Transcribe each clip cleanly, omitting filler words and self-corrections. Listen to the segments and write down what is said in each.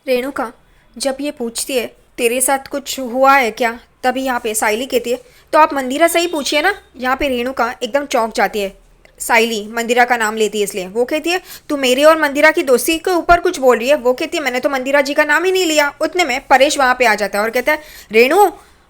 रेणुका जब ये पूछती है तेरे साथ कुछ हुआ है क्या, तभी यहाँ पे साइली कहती है तो आप मंदिरा से ही पूछिए ना। यहाँ पे रेणुका एकदम चौंक जाती है। साइली मंदिरा का नाम लेती है इसलिए वो कहती है तू मेरे और मंदिरा की दोस्ती के ऊपर कुछ बोल रही है। वो कहती है मैंने तो मंदिरा जी का नाम ही नहीं लिया। उतने में परेश वहाँ पे आ जाता है और कहता है रेणु।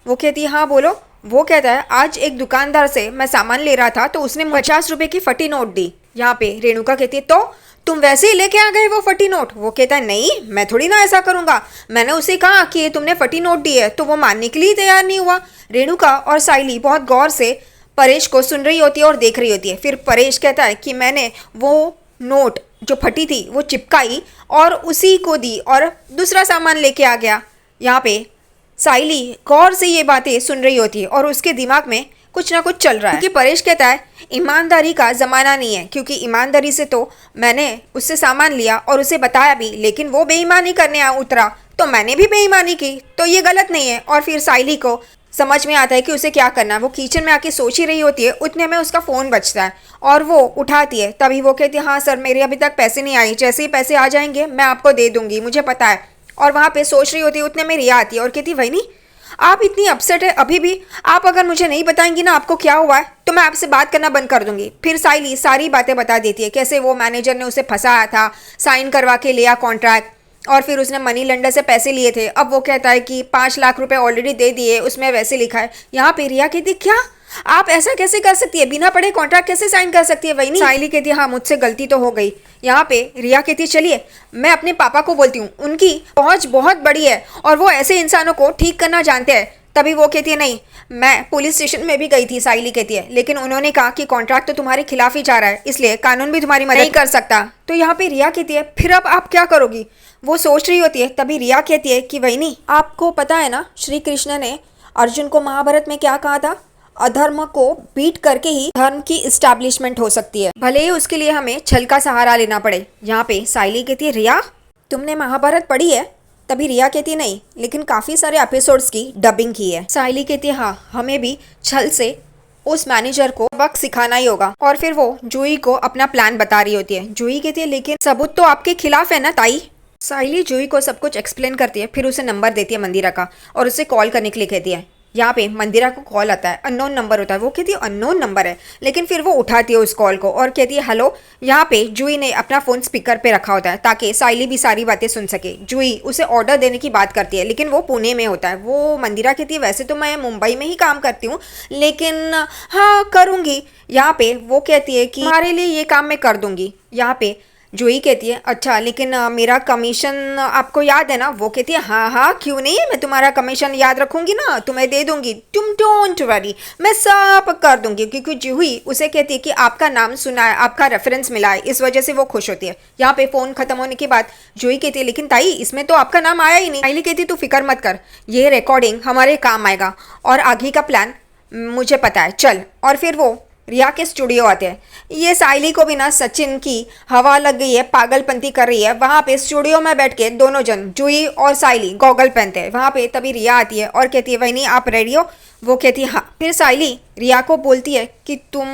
वो कहती है हाँ बोलो। वो कहता है आज एक दुकानदार से मैं सामान ले रहा था तो उसने 50 रुपए की फटी नोट दी। यहाँ पे रेणुका कहती है तो तुम वैसे ही लेके आ गए वो फटी नोट। वो कहता है नहीं मैं थोड़ी ना ऐसा करूंगा, मैंने उसे कहा कि ये तुमने फटी नोट दी है तो वो मानने के लिए तैयार नहीं हुआ। रेणुका और साइली बहुत गौर से परेश को सुन रही होती है और देख रही होती है। फिर परेश कहता है कि मैंने वो नोट जो फटी थी वो चिपकाई और उसी को दी और दूसरा सामान लेके आ गया। यहाँ पे साइली गौर से ये बातें सुन रही होती है और उसके दिमाग में कुछ ना कुछ चल रहा है क्योंकि परेश कहता है ईमानदारी का ज़माना नहीं है, क्योंकि ईमानदारी से तो मैंने उससे सामान लिया और उसे बताया भी, लेकिन वो बेईमानी करने उतरा तो मैंने भी बेईमानी की, तो ये गलत नहीं है। और फिर साइली को समझ में आता है कि उसे क्या करना है। वो किचन में आके सोच ही रही होती है, उतने में उसका फ़ोन बजता है और वो उठाती है। तभी वो कहती है हाँ सर मेरे अभी तक पैसे नहीं आए, जैसे ही पैसे आ जाएंगे मैं आपको दे दूंगी, मुझे पता है। और वहाँ पे सोच रही होती है, उतने में रिया आती है और कहती है वही आप इतनी अपसेट है अभी भी, आप अगर मुझे नहीं बताएंगी ना आपको क्या हुआ है तो मैं आपसे बात करना बंद कर दूंगी। फिर साइली सारी बातें बता देती है, कैसे वो मैनेजर ने उसे फंसाया था, साइन करवा के लिया कॉन्ट्रैक्ट और फिर उसने मनी लेंडर से पैसे लिए थे। अब वो कहता है कि 5 लाख रुपए ऑलरेडी दे दिए, उसमें वैसे लिखा है। यहाँ पे रिया कहती क्या आप ऐसा कैसे कर सकती है, बिना पढ़े कॉन्ट्रैक्ट कैसे साइन कर सकती है। वही नहीं साइली कहती है हाँ मुझसे गलती तो हो गई। यहाँ पे रिया कहती है चलिए मैं अपने पापा को बोलती हूँ, उनकी पहुँच बहुत बड़ी है और वो ऐसे इंसानों को ठीक करना जानते हैं। तभी वो कहती है नहीं मैं पुलिस स्टेशन में भी गई थी। साइली कहती है लेकिन उन्होंने कहा कि कॉन्ट्रैक्ट तो तुम्हारे खिलाफ ही जा रहा है, इसलिए कानून भी तुम्हारी मदद नहीं कर सकता। तो यहाँ पे रिया कहती है फिर अब आप क्या करोगी। वो सोच रही होती है, तभी रिया कहती है कि वही नहीं आपको पता है ना श्री कृष्ण ने अर्जुन को महाभारत में क्या कहा था, अधर्म को बीट करके ही धर्म की इस्टेब्लिशमेंट हो सकती है, भले ही उसके लिए हमें छल का सहारा लेना पड़े। यहाँ पे साइली कहती है रिया तुमने महाभारत पढ़ी है। तभी रिया कहती है नहीं लेकिन काफ़ी सारे एपिसोड्स की डबिंग की है। साइली कहती है हाँ हमें भी छल से उस मैनेजर को सबक सिखाना ही होगा। और फिर वो जूही को अपना प्लान बता रही होती है। जूही कहती है लेकिन सबूत तो आपके खिलाफ है ना ताई। साइली जूही को सब कुछ एक्सप्लेन करती है, फिर उसे नंबर देती है मंदिरा का और उसे कॉल करने के लिए कहती है। यहाँ पे मंदिरा को कॉल आता है, अननोन नंबर होता है। वो कहती है अननोन नंबर है, लेकिन फिर वो उठाती है उस कॉल को और कहती है हेलो। यहाँ पे जूही ने अपना फ़ोन स्पीकर पे रखा होता है ताकि साइली भी सारी बातें सुन सके। जूही उसे ऑर्डर देने की बात करती है, लेकिन वो पुणे में होता है। वो मंदिरा कहती है वैसे तो मैं मुंबई में ही काम करती हूँ, लेकिन हाँ करूँगी। यहाँ पे वो कहती है कि हमारे लिए ये काम मैं कर दूँगी। यहाँ पे जूही कहती है अच्छा लेकिन मेरा कमीशन आपको याद है ना। वो कहती है हाँ हाँ क्यों नहीं, मैं तुम्हारा कमीशन याद रखूंगी ना, तुम्हें दे दूंगी, तुम डोंट वरी, मैं सब कर दूंगी। क्योंकि जूही उसे कहती है कि आपका नाम सुना है, आपका रेफरेंस मिला है, इस वजह से वो खुश होती है। यहाँ पे फ़ोन खत्म होने के बाद जूही कहती है लेकिन ताई इसमें तो आपका नाम आया ही नहीं। साइली कहती है तू फिक्र मत कर, ये रिकॉर्डिंग हमारे काम आएगा और आगे का प्लान मुझे पता है, चल। और फिर वो रिया के स्टूडियो आते हैं। ये साइली को भी ना सचिन की हवा लग गई है, पागलपंती कर रही है। वहाँ पे स्टूडियो में बैठ के दोनों जन जूही और साइली गॉगल पहनते हैं। वहाँ पे तभी रिया आती है और कहती है वही नहीं आप रेडी हो। वो कहती है हाँ। फिर साइली रिया को बोलती है कि तुम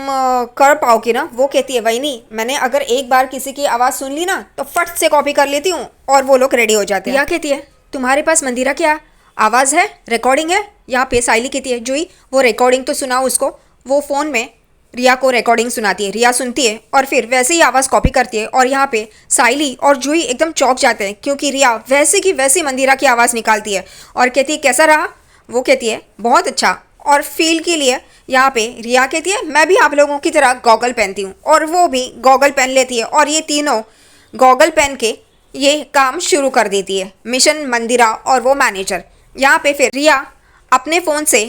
कर पाओगी ना। वो कहती है वही नहीं, मैंने अगर एक बार किसी की आवाज़ सुन ली ना तो फट से कॉपी कर लेती हूँ और वो लोग रेडी हो जाते हैं। रिया कहती है तुम्हारे पास मंदिरा क्या आवाज़ है, रिकॉर्डिंग है। यहाँ पे साइली कहती है जूही वो रिकॉर्डिंग तो सुनाओ उसको। वो फ़ोन में रिया को रिकॉर्डिंग सुनाती है। रिया सुनती है और फिर वैसे ही आवाज़ कॉपी करती है और यहाँ पे साइली और जूही एकदम चौंक जाते हैं, क्योंकि रिया वैसे की वैसी मंदिरा की आवाज़ निकालती है और कहती है कैसा रहा। वो कहती है बहुत अच्छा। और फील के लिए यहाँ पे रिया कहती है मैं भी आप लोगों की तरह गॉगल पहनती हूँ, और वो भी गॉगल पहन लेती है और ये तीनों गॉगल पहन के ये काम शुरू कर देती है, मिशन मंदिरा और वो मैनेजर। यहाँ पे फिर रिया अपने फ़ोन से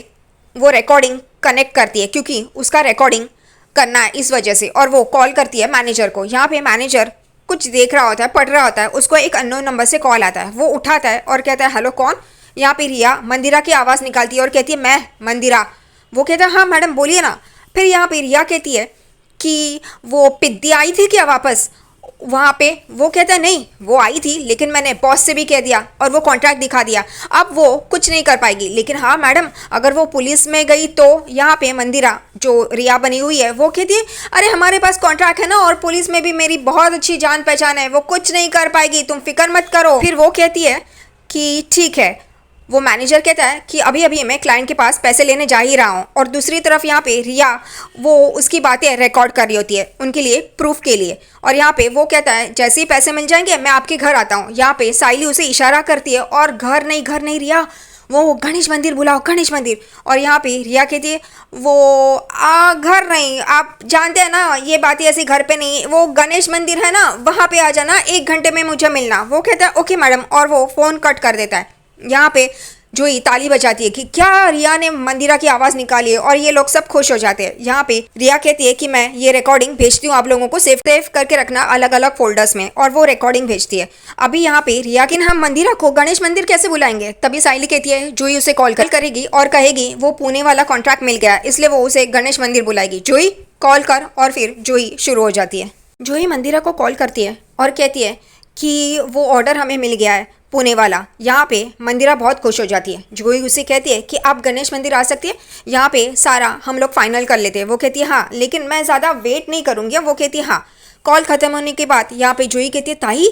वो रिकॉर्डिंग कनेक्ट करती है, क्योंकि उसका रिकॉर्डिंग करना है इस वजह से, और वो कॉल करती है मैनेजर को। यहाँ पे मैनेजर कुछ देख रहा होता है, पढ़ रहा होता है, उसको एक अननोन नंबर से कॉल आता है। वो उठाता है और कहता है हेलो कौन। यहाँ पे रिया मंदिरा की आवाज़ निकालती है और कहती है मैं मंदिरा। वो कहता है हाँ मैडम बोलिए ना। फिर यहाँ पे रिया कहती है कि वो पिद्दी आई थी क्या वापस। वहाँ पे वो कहता है नहीं, वो आई थी लेकिन मैंने बॉस से भी कह दिया और वो कॉन्ट्रैक्ट दिखा दिया, अब वो कुछ नहीं कर पाएगी। लेकिन हाँ मैडम, अगर वो पुलिस में गई तो यहाँ पे मंदिरा जो रिया बनी हुई है वो कहती है अरे हमारे पास कॉन्ट्रैक्ट है ना, और पुलिस में भी मेरी बहुत अच्छी जान पहचान है, वो कुछ नहीं कर पाएगी, तुम फिक्र मत करो। फिर वो कहती है कि ठीक है। वो मैनेजर कहता है कि अभी अभी मैं क्लाइंट के पास पैसे लेने जा ही रहा हूँ, और दूसरी तरफ यहाँ पे रिया वो उसकी बातें रिकॉर्ड कर रही होती है उनके लिए, प्रूफ के लिए। और यहाँ पे वो कहता है जैसे ही पैसे मिल जाएंगे मैं आपके घर आता हूँ। यहाँ पे साइली उसे इशारा करती है और घर नहीं रिया, वो गणेश मंदिर बुलाओ, गणेश मंदिर। और यहाँ पे रिया कहती है वो घर नहीं, आप जानते हैं ना ये बातें ऐसी घर पे नहीं, वो गणेश मंदिर है ना वहाँ पे आ जाना, 1 घंटे में मुझे मिलना। वो कहता है ओके मैडम, और वो फ़ोन कट कर देता है। यहाँ पे जोई ताली बजाती है कि क्या रिया ने मंदिरा की आवाज़ निकाली है, और ये लोग सब खुश हो जाते हैं। यहाँ पे रिया कहती है कि मैं ये रिकॉर्डिंग भेजती हूँ आप लोगों को, सेव करके रखना अलग अलग फोल्डर्स में, और वो रिकॉर्डिंग भेजती है। अभी यहाँ पे रिया कि हम मंदिरा को गणेश मंदिर कैसे बुलाएंगे, तभी साइली कहती है जोई उसे कॉल करेगी और कहेगी वो पुणे वाला कॉन्ट्रैक्ट मिल गया, इसलिए वो उसे गणेश मंदिर बुलाएगी। जोई कॉल कर, और फिर जोई शुरू हो जाती है। जोई मंदिरा को कॉल करती है और कहती है कि वो ऑर्डर हमें मिल गया है पुणे वाला। यहाँ पे मंदिरा बहुत खुश हो जाती है। जोई उसे कहती है कि आप गणेश मंदिर आ सकती है, यहाँ पे सारा हम लोग फाइनल कर लेते हैं। वो कहती है हाँ, लेकिन मैं ज़्यादा वेट नहीं करूँगी। वो कहती है हाँ। कॉल ख़त्म होने के बाद यहाँ पे जोई कहती है ताई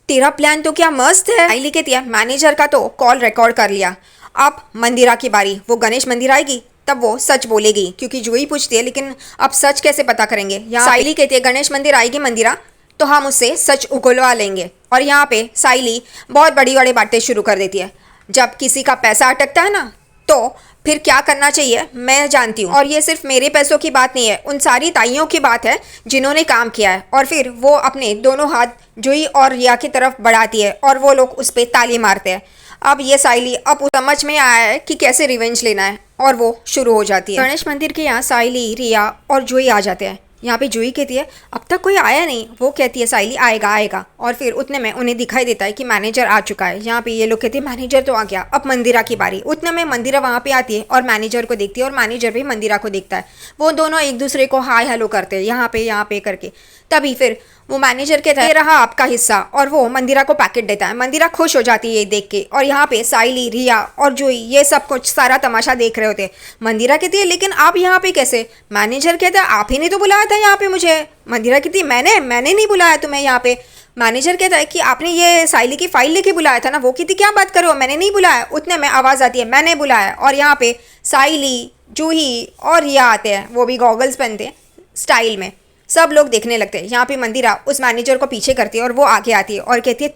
तेरा प्लान तो क्या मस्त है। ताई कहती है मैनेजर का तो कॉल रिकॉर्ड कर लिया, अब मंदिरा की बारी, वो गणेश मंदिर आएगी तब वो सच बोलेगी, क्योंकि जोई पूछती है लेकिन अब सच कैसे पता करेंगे। यहाँ साइली कहती है गणेश मंदिर आएगी मंदिरा तो हम उससे सच उगलवा लेंगे। और यहाँ पे साइली बहुत बड़ी बड़ी बातें शुरू कर देती है। जब किसी का पैसा अटकता है ना तो फिर क्या करना चाहिए मैं जानती हूँ, और ये सिर्फ मेरे पैसों की बात नहीं है, उन सारी ताइयों की बात है जिन्होंने काम किया है। और फिर वो अपने दोनों हाथ जोई और रिया की तरफ बढ़ाती है और वो लोग उस पर ताली मारते हैं। अब ये साइली अब समझ में आया है कि कैसे रिवेंज लेना है, और वो शुरू हो जाती है। गणेश मंदिर के यहाँ साइली, रिया और जोई आ जाते हैं। यहाँ पे जोई कहती है अब तक कोई आया नहीं। वो कहती है साइली आएगा, और फिर उतने में उन्हें दिखाई देता है कि मैनेजर आ चुका है। यहाँ पे ये लोग कहते हैं मैनेजर तो आ गया, अब मंदिरा की बारी। उतने में मंदिरा वहाँ पे आती है और मैनेजर को देखती है, और मैनेजर भी मंदिरा को देखता है। वो दोनों एक दूसरे को हाय हेलो करते हैं यहाँ पे करके। तभी फिर वो मैनेजर कहता है ये रहा आपका हिस्सा, और वो मंदिरा को पैकेट देता है। मंदिरा खुश हो जाती है ये देख के, और यहाँ पे साइली, रिया और जोई ये सब कुछ सारा तमाशा देख रहे होते हैं। मंदिरा कहती है लेकिन आप यहाँ पे कैसे। मैनेजर कहता है आप ही ने तो बुलाया था यहाँ पे मुझे। मंदिरा कहती है मैंने नहीं बुलाया तुम्हें यहाँ पे। मैनेजर कहता है कि आपने ये साइली की फाइल लेके बुलाया था ना। वो कहती क्या बात करो, मैंने नहीं बुलाया। उतने में आवाज़ आती है मैंने बुलाया, और यहाँ पे साइली, जूही और रिया आते हैं, वो भी गॉगल्स पहनते हैं स्टाइल में। सब लोग देखने लगते हैं। यहाँ पे मंदिरा उस मैनेजर को पीछे करती है और वो आगे आती है और कहती है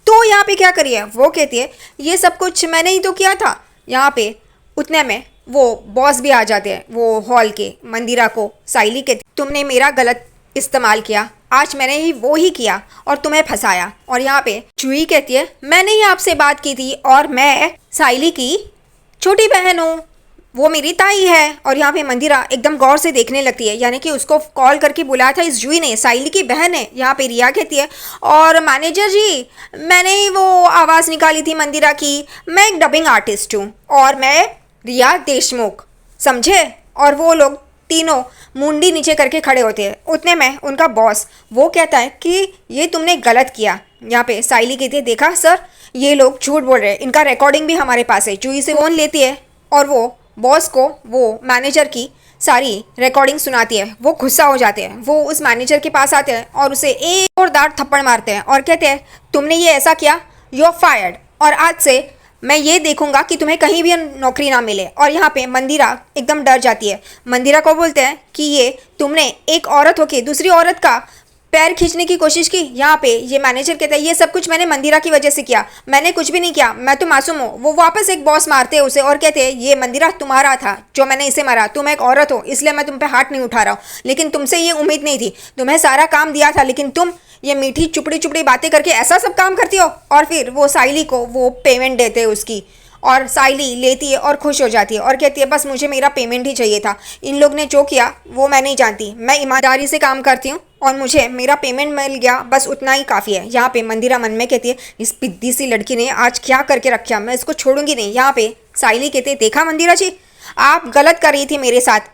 तू यहाँ पे क्या करी है। वो कहती है ये सब कुछ मैंने ही तो किया था। यहाँ पे उतने में वो बॉस भी आ जाते हैं वो हॉल के। मंदिरा को साइली कहती तुमने मेरा गलत इस्तेमाल किया, आज मैंने ही वो ही किया और तुम्हें फंसाया। और यहाँ पे जूही कहती है मैंने ही आपसे बात की थी, और मैं साइली की छोटी बहन हूँ, वो मेरी ताई है। और यहाँ पे मंदिरा एकदम गौर से देखने लगती है, यानी कि उसको कॉल करके बुलाया था इस जूही ने, साइली की बहन है। यहाँ पे रिया कहती है और मैनेजर जी मैंने ही वो आवाज़ निकाली थी मंदिरा की, मैं एक डबिंग आर्टिस्ट हूँ और मैं रिया देशमुख, समझे। और वो लोग तीनों मुंडी नीचे करके खड़े होते हैं। उतने में उनका बॉस वो कहता है कि ये तुमने गलत किया। यहाँ पे साइली कहती है देखा सर ये लोग झूठ बोल रहे हैं, इनका रिकॉर्डिंग भी हमारे पास है। जूही से फ़ोन लेती है और वो बॉस को वो मैनेजर की सारी रिकॉर्डिंग सुनाती है। वो गुस्सा हो जाते हैं, वो उस मैनेजर के पास आते हैं और उसे एक जोरदार थप्पड़ मारते हैं और कहते हैं तुमने ये ऐसा किया, यू आर फायर्ड, और आज से मैं ये देखूंगा कि तुम्हें कहीं भी नौकरी ना मिले। और यहाँ पे मंदिरा एकदम डर जाती है। मंदिरा को बोलते हैं कि ये तुमने एक औरत होके दूसरी औरत का पैर खींचने की कोशिश की। यहाँ पे ये मैनेजर कहता है ये सब कुछ मैंने मंदिरा की वजह से किया, मैंने कुछ भी नहीं किया, मैं तो मासूम हूँ। वो वापस एक बॉस मारते हैं उसे और कहते हैं ये मंदिरा तुम्हारा था जो मैंने इसे मारा, तुम एक औरत हो इसलिए मैं तुम पे हाथ नहीं उठा रहा हूँ, लेकिन तुमसे ये उम्मीद नहीं थी, तुम्हें सारा काम दिया था लेकिन तुम ये मीठी चुपड़ी चुपड़ी बातें करके ऐसा सब काम करती हो। और फिर वो साइली को वो पेमेंट देते हैं उसकी, और साइली लेती है और खुश हो जाती है और कहती है बस मुझे मेरा पेमेंट ही चाहिए था, इन लोग ने जो किया वो मैं नहीं जानती, मैं ईमानदारी से काम करती हूँ और मुझे मेरा पेमेंट मिल गया, बस उतना ही काफ़ी है। यहाँ पे मंदिरा मन में कहती है इस पिद्दी सी लड़की ने आज क्या करके रखा, मैं इसको छोड़ूंगी नहीं। यहाँ पे साइली कहती है देखा मंदिरा जी आप गलत कर रही थी, मेरे साथ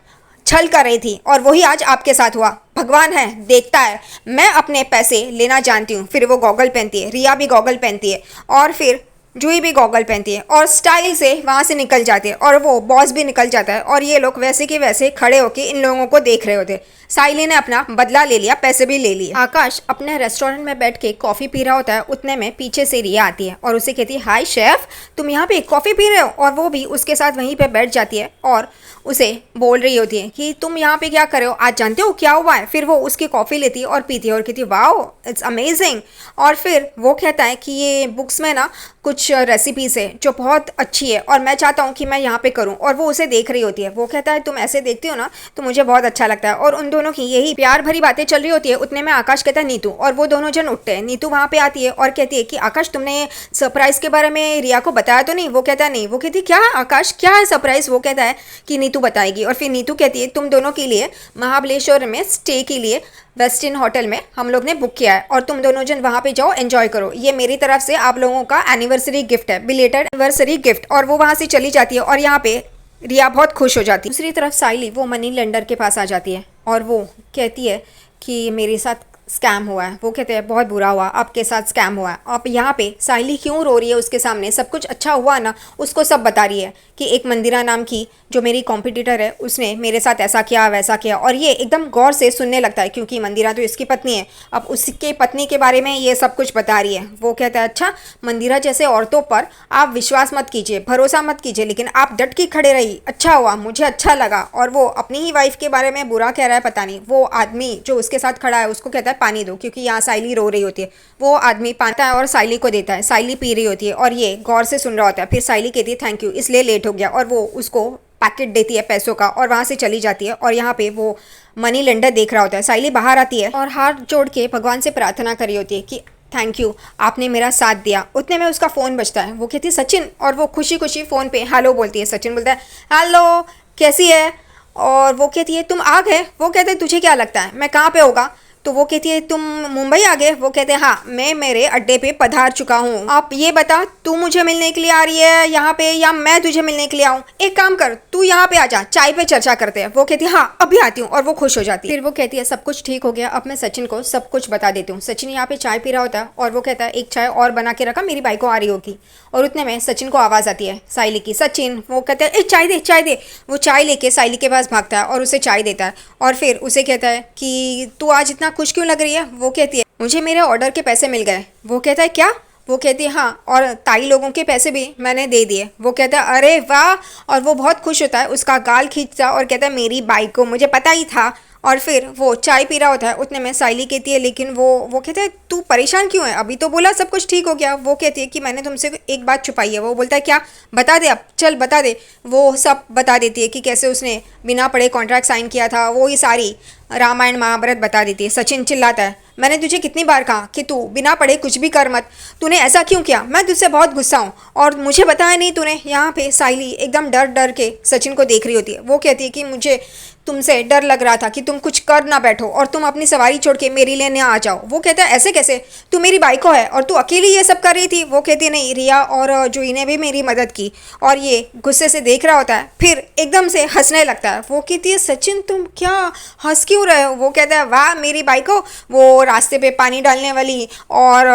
छल कर रही थी और वही आज आपके साथ हुआ, भगवान है, देखता है, मैं अपने पैसे लेना जानती हूँ। फिर वो गॉगल पहनती है, रिया भी गॉगल पहनती है और फिर जूही भी गॉगल पहनती है और स्टाइल से वहाँ से निकल जाते हैं और वो बॉस भी निकल जाता है और ये लोग वैसे के वैसे खड़े होकर इन लोगों को देख रहे होते। साइली ने अपना बदला ले लिया, पैसे भी ले लिए। आकाश अपने रेस्टोरेंट में बैठ के कॉफ़ी पी रहा होता है, उतने में पीछे से रिया आती है और उसे कहती है, हाय शेफ, तुम यहाँ पे कॉफ़ी पी रहे हो? और वो भी उसके साथ वहीं पे बैठ जाती है और उसे बोल रही होती है कि तुम यहाँ पे क्या कर रहे हो, आज जानते हो क्या हुआ है? फिर वो उसकी कॉफ़ी लेती है और पीती है और कहती है, वाओ इट्स अमेजिंग। और फिर वो कहता है कि ये बुक्स में ना कुछ रेसिपीज़ है जो बहुत अच्छी है और मैं चाहता हूँ कि मैं यहाँ पे करूँ। और वो उसे देख रही होती है। वो कहता है, तुम ऐसे देखती हो ना तो मुझे बहुत अच्छा लगता है। और उन दोनों की यही प्यार भरी बातें चल रही होती है। उतने में आकाश कहता है, नीतू। और वो दोनों जन उठते हैं। नीतू वहाँ पे आती है और कहती है कि आकाश, तुमने सरप्राइज़ के बारे में रिया को बताया तो नहीं? वो कहता है, नहीं। वो कहती है, क्या आकाश, क्या है सरप्राइज़? वो कहता है कि नीतू बताएगी। और फिर नीतू कहती है, तुम दोनों के लिए महाबलेश्वर में स्टे के लिए वेस्टिन होटल में हम लोग ने बुक किया है और तुम दोनों जन वहाँ पे जाओ, एंजॉय करो। ये मेरी तरफ से आप लोगों का एनिवर्सरी गिफ्ट है, बिलेटेड एनिवर्सरी गिफ्ट। और वो वहाँ से चली जाती है और यहाँ पे रिया बहुत खुश हो जाती है। दूसरी तरफ साइली वो मनी लेंडर के पास आ जाती है और वो कहती है कि मेरे साथ स्कैम हुआ है। वो कहते हैं, बहुत बुरा हुआ, आपके साथ स्कैम हुआ है। अब यहाँ पे साइली क्यों रो रही है उसके सामने? सब कुछ अच्छा हुआ ना, उसको सब बता रही है कि एक मंदिरा नाम की जो मेरी कॉम्पिटिटर है उसने मेरे साथ ऐसा किया वैसा किया। और ये एकदम गौर से सुनने लगता है क्योंकि मंदिरा तो इसकी पत्नी है। अब उसके पत्नी के बारे में ये सब कुछ बता रही है। वो कहता है, अच्छा, मंदिरा जैसे औरतों पर आप विश्वास मत कीजिए, भरोसा मत कीजिए, लेकिन आप डट के खड़े रही, अच्छा हुआ, मुझे अच्छा लगा। और वो अपनी ही वाइफ के बारे में बुरा कह रहा है, पता नहीं। वो आदमी जो उसके साथ खड़ा है उसको कहता है, पानी दो, क्योंकि यहाँ साइली रो रही होती है। वो आदमी पाता है और साइली को देता है। साइली पी रही होती है और ये गौर से सुन रहा होता है। फिर साइली कहती है, थैंक यू, इसलिए लेट हो गया। और वो उसको पैकेट देती है पैसों का और वहाँ से चली जाती है। और यहाँ पे वो मनी लेंडर देख रहा होता है। साइली बाहर आती है और हाथ जोड़ के भगवान से प्रार्थना करी होती है कि थैंक यू, आपने मेरा साथ दिया। उतने में उसका फ़ोन बजता है। वो कहती है, सचिन। और वो खुशी खुशी फ़ोन पे हेलो बोलती है। सचिन बोलता है, हेलो, कैसी है? और वो कहती है, तुम आ गए? वो कहते हैं, तुझे क्या लगता है मैं कहाँ पे होगा? तो वो कहती है, तुम मुंबई आ गए? वो कहते हैं, हाँ, मैं मेरे अड्डे पे पधार चुका हूँ। आप ये बता, तू मुझे मिलने के लिए आ रही है यहाँ पे या मैं तुझे मिलने के लिए आऊँ? एक काम कर, तू यहाँ पे आ जा, चाय पे चर्चा करते हैं। वो कहती है, हाँ, अभी आती हूँ। और वो खुश हो जाती है। फिर वो कहती है, सब कुछ ठीक हो गया, अब मैं सचिन को सब कुछ बता देती हूँ। सचिन यहाँ पे चाय पी रहा होता है और वो कहता है, एक चाय और बना के रखा, मेरी बाइक को आ रही होगी। और उतने में सचिन को आवाज़ आती है साइली की, सचिन। वो कहता है, चाय दे, चाय दे। वो चाय लेके साइली के पास भागता है और उसे चाय देता है और फिर उसे कहता है कि तू आज इतना खुश क्यों लग रही है? वो कहती है, मुझे मेरे ऑर्डर के पैसे मिल गए। वो कहता है, क्या? वो कहती है, हाँ, और ताई लोगों के पैसे भी मैंने दे दिए। वो कहता है, अरे वाह। और वो बहुत खुश होता है, उसका गाल खींचता और कहता है, मेरी बाइक को मुझे पता ही था। और फिर वो चाय पी रहा होता है। उतने में साइली कहती है, लेकिन वो कहता है, तू परेशान क्यों है? अभी तो बोला सब कुछ ठीक हो गया। वो कहती है कि मैंने तुमसे एक बात छुपाई है। वो बोलता है, क्या? बता दे अब, चल बता दे। वो सब बता देती है कि कैसे उसने बिना पढ़े कॉन्ट्रैक्ट साइन किया था। वो ही सारी रामायण महाभारत बता देती है। सचिन चिल्लाता है, मैंने तुझे कितनी बार कहा कि तू बिना पढ़े कुछ भी कर मत, तूने ऐसा क्यों किया? मैं तुझसे बहुत गुस्सा हूँ और मुझे बताया नहीं तूने। यहाँ पे साइली एकदम डर डर के सचिन को देख रही होती है। वो कहती है कि मुझे तुमसे डर लग रहा था कि तुम कुछ कर ना बैठो और तुम अपनी सवारी छोड़ के मेरे लिए ना आ जाओ। वो कहता है, ऐसे कैसे? तू मेरी बाइको है और तू अकेली ये सब कर रही थी। वो कहती है, नहीं, रिया और जूही ने भी मेरी मदद की। और ये गुस्से से देख रहा होता है, फिर एकदम से हंसने लगता है। वो कहती है, सचिन तुम क्या हंस क्यों रहे हो? वो कहता है, वाह मेरी बाइको, वो रास्ते पे पानी डालने वाली और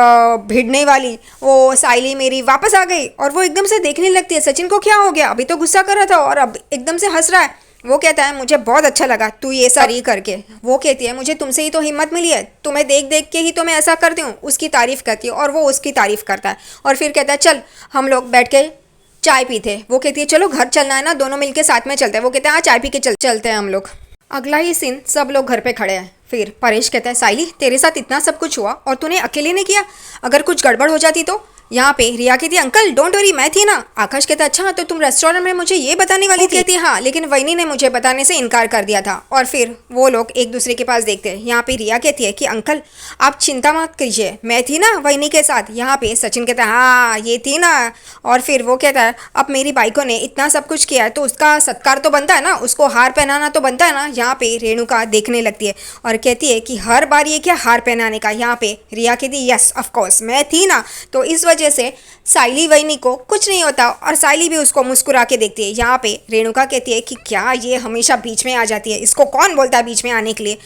भिड़ने वाली वो साइली मेरी वापस आ गई। और वो एकदम से देखने लगती है, सचिन को क्या हो गया? अभी तो गुस्सा कर रहा था और अब एकदम से हंस रहा है। वो कहता है, मुझे बहुत अच्छा लगा तू ये सारी करके। वो कहती है, मुझे तुमसे ही तो हिम्मत मिली है, तुम्हें देख देख के ही तो मैं ऐसा करती हूँ। उसकी तारीफ़ करती है और वो उसकी तारीफ़ करता है और फिर कहता है, चल हम लोग बैठ के चाय पीते। वो कहती है, चलो घर चलना है ना, दोनों मिलके साथ में चलते हैं। वो कहते हैं, हाँ, चाय पी के चलते हैं हम लोग। अगला ही सीन, सब लोग घर पे खड़े हैं। फिर परेश कहता है, साइली तेरे साथ इतना सब कुछ हुआ और तूने अकेले ने किया, अगर कुछ गड़बड़ हो जाती तो? यहाँ पे रिया कहती है, अंकल डोंट वरी, मैं थी ना। आकाश कहता है, अच्छा तो तुम रेस्टोरेंट में मुझे ये बताने वाली थी? कहती है, हाँ, लेकिन वैनी ने मुझे बताने से इनकार कर दिया था। और फिर वो लोग एक दूसरे के पास देखते हैं। यहाँ पे रिया कहती है कि अंकल आप चिंता मत कीजिए, मैं थी ना वैनी के साथ। यहाँ पे सचिन कहता है, हाँ ये थी ना। और फिर वो कहता है, अब मेरी बाइको ने इतना सब कुछ किया है तो उसका सत्कार तो बनता है ना, उसको हार पहनाना तो बनता है ना। यहाँ पे रेणुका देखने लगती है और कहती है कि हर बार ये क्या हार पहनाने का? यहाँ पे रिया कहती है, यस ऑफकोर्स मैं थी ना, तो इस वजह से साइली वैनी को कुछ नहीं होता। और साइली भी उसको मुस्कुरा के देखती है। यहाँ पे रेणुका कहती है कि क्या ये हमेशा बीच में आ जाती है, इसको कौन बोलता है बीच में आने के लिए?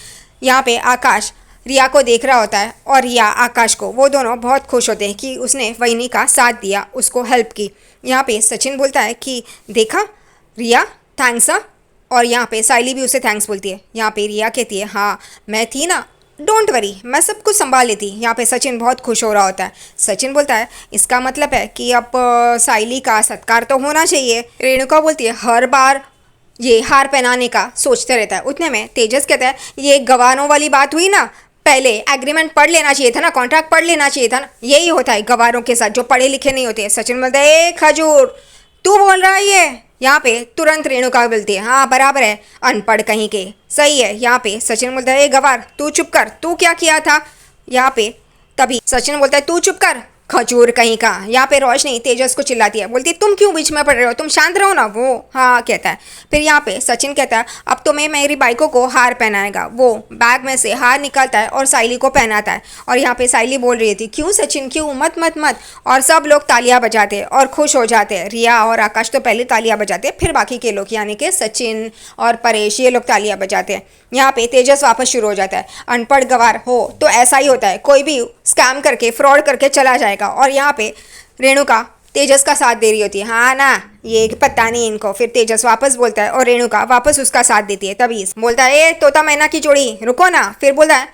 यहाँ पे आकाश रिया को देख रहा होता है और रिया आकाश को, वो दोनों बहुत खुश होते हैं कि उसने वहीनी का साथ दिया, उसको हेल्प की। यहाँ पे सचिन बोलता है कि देखा रिया, थैंक्स। और यहाँ पे साइली भी उसे थैंक्स बोलती है। यहाँ पे रिया कहती है हाँ मैं थी ना, डोंट वरी, मैं सब कुछ संभाल लेती। यहाँ पे सचिन बहुत खुश हो रहा होता है। सचिन बोलता है इसका मतलब है कि अब साइली का सत्कार तो होना चाहिए। रेणुका बोलती है हर बार ये हार पहनाने का सोचते रहता है। उतने में तेजस कहता है ये गवारों वाली बात हुई ना, पहले एग्रीमेंट पढ़ लेना चाहिए था ना, कॉन्ट्रैक्ट पढ़ लेना चाहिए था ना, यही होता है गवारों के साथ जो पढ़े लिखे नहीं होते। सचिन बोलता है ए खजूर, तू बोल रहा है ये? यहाँ पे तुरंत रेणुका बोलती है हाँ बराबर है, अनपढ़ कहीं के, सही है। यहाँ पे सचिन बोलता है ए गवार तू चुप कर, तू क्या किया था? यहाँ पे तभी सचिन बोलता है तू चुप कर खजूर कहीं का। यहाँ पे रोशनी तेजस को चिल्लाती है, बोलती है तुम क्यों बीच में पड़ रहे हो, तुम शांत रहो ना। वो हाँ कहता है। फिर यहाँ पे सचिन कहता है अब तो मैं मेरी बाइकों को हार पहनाएगा। वो बैग में से हार निकालता है और साइली को पहनाता है। और यहाँ पे साइली बोल रही थी क्यों सचिन क्यों, मत मत मत। और सब लोग तालियां बजाते हैं और खुश हो जाते हैं। रिया और आकाश तो पहले तालियां बजाते हैं, फिर बाकी के लोग यानी कि सचिन और परेश ये लोग तालियां बजाते हैं। यहाँ पे तेजस वापस शुरू हो जाता है, अनपढ़ गवार हो तो ऐसा ही होता है, कोई भी स्कैम करके फ्रॉड करके चला जाएगा। और यहाँ पे रेणुका तेजस का साथ दे रही होती है हाँ ना, ये पता नहीं इनको। फिर तेजस वापस बोलता है और रेणुका वापस उसका साथ देती है। तभी बोलता है ए तोता मैना की जोड़ी रुको ना। फिर बोलता है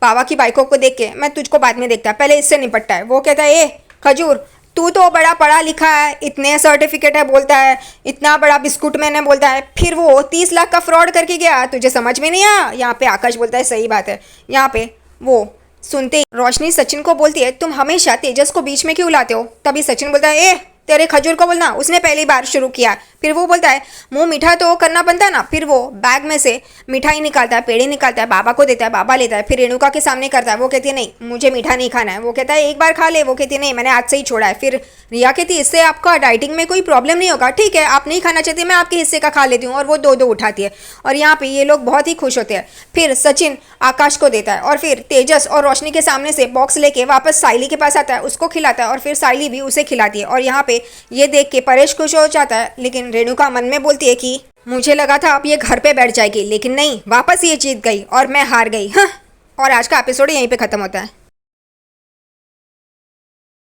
बाबा की बाइकों को देख के मैं तुझको बाद में देखता, पहले इससे निपटता है। वो कहता है ए खजूर तू तो बड़ा पढ़ा लिखा है, इतने सर्टिफिकेट है बोलता है, इतना बड़ा बिस्कुट मैंने बोलता है, फिर वो 30 लाख का फ्रॉड करके गया, तुझे समझ में नहीं आया? यहाँ पे आकाश बोलता है सही बात है। यहाँ पे वो सुनते ही रोशनी सचिन को बोलती है तुम हमेशा तेजस को बीच में क्यों लाते हो? तभी सचिन बोलता है ए तेरे खजूर को बोलना, उसने पहली बार शुरू किया। फिर वो बोलता है मुंह मीठा तो करना बनता है ना। फिर वो बैग में से मिठाई निकालता है, पेड़े निकालता है, बाबा को देता है, बाबा लेता है, फिर रेणुका के सामने करता है। वो कहती है नहीं मुझे मीठा नहीं खाना है। वो कहता है एक बार खा ले। वो कहती है नहीं मैंने आज से ही छोड़ा है। फिर रिया कहती है इससे आपका डाइटिंग में कोई प्रॉब्लम नहीं होगा, ठीक है आप नहीं खाना चाहती मैं आपके हिस्से का खा लेती हूँ। और वो दो दो उठाती है और यहाँ पे ये लोग बहुत ही खुश होते हैं। फिर सचिन आकाश को देता है और फिर तेजस और रोशनी के सामने से बॉक्स लेके वापस साइली के पास आता है, उसको खिलाता है और फिर साइली भी उसे खिलाती है। और यहाँ पे ये देख के परेश खुश हो जाता है, लेकिन रेणुका मन में बोलती है कि मुझे लगा था अब ये घर पे बैठ जाएगी, लेकिन नहीं, वापस ये जीत गई और मैं हार गई। हाँ। और आज का एपिसोड यहीं पे खत्म होता है।